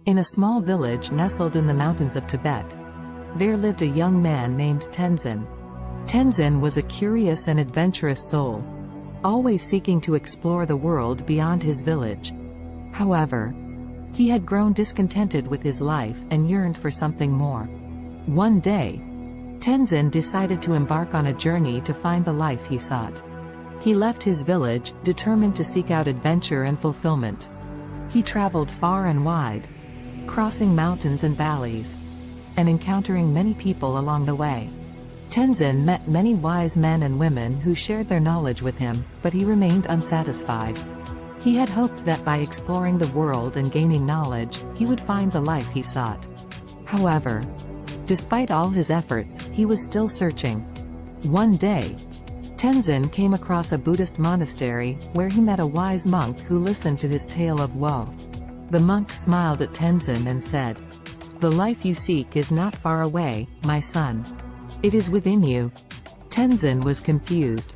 In a small village nestled in the mountains of Tibet, there lived a young man named Tenzin. Tenzin was a curious and adventurous soul, always seeking to explore the world beyond his village. However, he had grown discontented with his life and yearned for something more. One day, Tenzin decided to embark on a journey to find the life he sought. He left his village, determined to seek out adventure and fulfillment. He traveled far and wide, crossing mountains and valleys, and encountering many people along the way. Tenzin met many wise men and women who shared their knowledge with him, but he remained unsatisfied. He had hoped that by exploring the world and gaining knowledge, he would find the life he sought. However, despite all his efforts, he was still searching. One day, Tenzin came across a Buddhist monastery, where he met a wise monk who listened to his tale of woe. The monk smiled at Tenzin and said, "The life you seek is not far away, my son. It is within you." Tenzin was confused.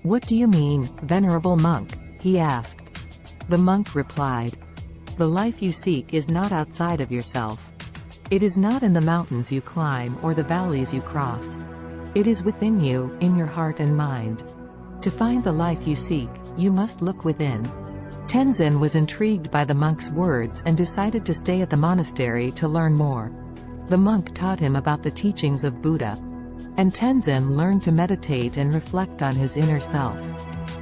"What do you mean, venerable monk?" he asked. The monk replied, "The life you seek is not outside of yourself. It is not in the mountains you climb or the valleys you cross. It is within you, in your heart and mind. To find the life you seek, you must look within." Tenzin was intrigued by the monk's words and decided to stay at the monastery to learn more. The monk taught him about the teachings of Buddha, and Tenzin learned to meditate and reflect on his inner self.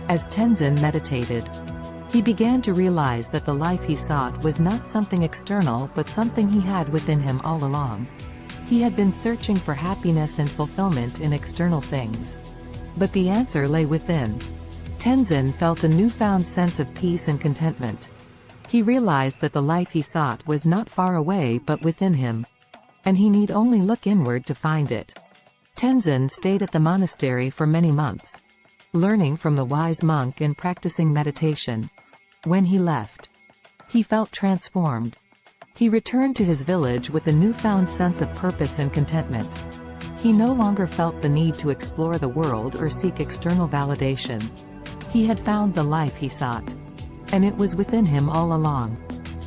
As Tenzin meditated, he began to realize that the life he sought was not something external but something he had within him all along. He had been searching for happiness and fulfillment in external things, but the answer lay within. Tenzin felt a newfound sense of peace and contentment. He realized that the life he sought was not far away but within him, and he need only look inward to find it. Tenzin stayed at the monastery for many months, learning from the wise monk and practicing meditation. When he left, he felt transformed. He returned to his village with a newfound sense of purpose and contentment. He no longer felt the need to explore the world or seek external validation. He had found the life he sought, and it was within him all along.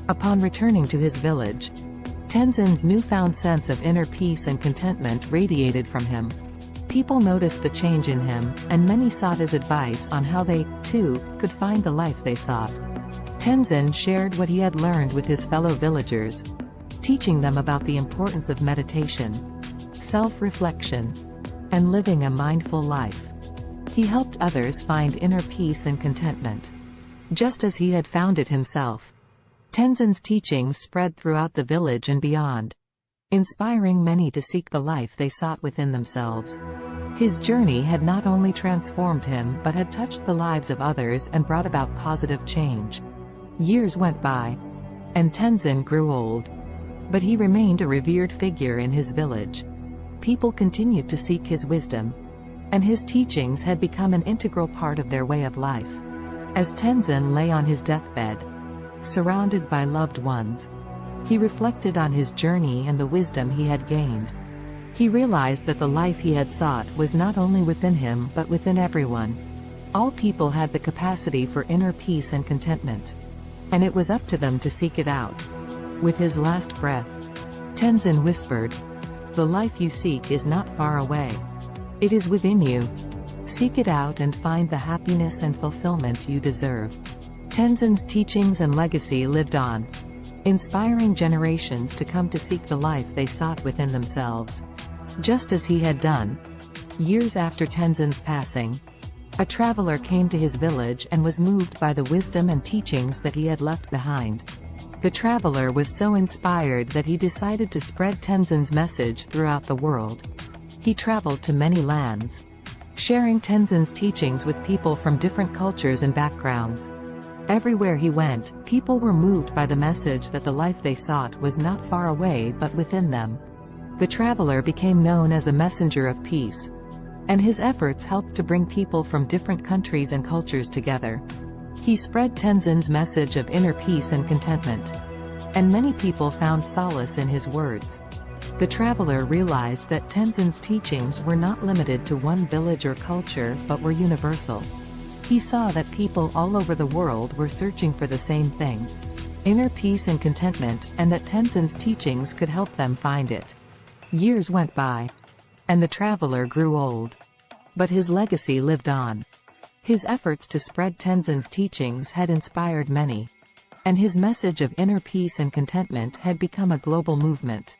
Upon returning to his village, Tenzin's newfound sense of inner peace and contentment radiated from him. People noticed the change in him, and many sought his advice on how they, too, could find the life they sought. Tenzin shared what he had learned with his fellow villagers, teaching them about the importance of meditation, self-reflection, and living a mindful life. He helped others find inner peace and contentment, just as he had found it himself. Tenzin's teachings spread throughout the village and beyond, inspiring many to seek the life they sought within themselves. His journey had not only transformed him but had touched the lives of others and brought about positive change. Years went by, and Tenzin grew old, but he remained a revered figure in his village. People continued to seek his wisdom, and his teachings had become an integral part of their way of life. As Tenzin lay on his deathbed, surrounded by loved ones, he reflected on his journey and the wisdom he had gained. He realized that the life he had sought was not only within him but within everyone. All people had the capacity for inner peace and contentment, and it was up to them to seek it out. With his last breath, Tenzin whispered, "The life you seek is not far away. It is within you. Seek it out and find the happiness and fulfillment you deserve." Tenzin's teachings and legacy lived on, inspiring generations to come to seek the life they sought within themselves. Just as he had done, years after Tenzin's passing, a traveler came to his village and was moved by the wisdom and teachings that he had left behind. The traveler was so inspired that he decided to spread Tenzin's message throughout the world. He traveled to many lands, sharing Tenzin's teachings with people from different cultures and backgrounds. Everywhere he went, people were moved by the message that the life they sought was not far away but within them. The traveler became known as a messenger of peace, and his efforts helped to bring people from different countries and cultures together. He spread Tenzin's message of inner peace and contentment, and many people found solace in his words. The traveler realized that Tenzin's teachings were not limited to one village or culture but were universal. He saw that people all over the world were searching for the same thing: inner peace and contentment, and that Tenzin's teachings could help them find it. Years went by, and the traveler grew old. But his legacy lived on. His efforts to spread Tenzin's teachings had inspired many, and his message of inner peace and contentment had become a global movement.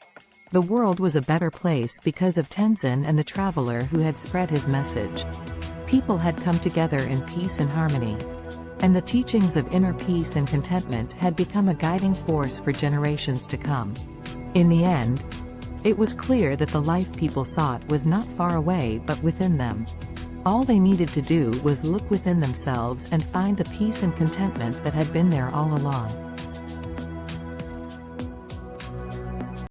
The world was a better place because of Tenzin and the traveler who had spread his message. People had come together in peace and harmony, and the teachings of inner peace and contentment had become a guiding force for generations to come. In the end, it was clear that the life people sought was not far away but within them. All they needed to do was look within themselves and find the peace and contentment that had been there all along.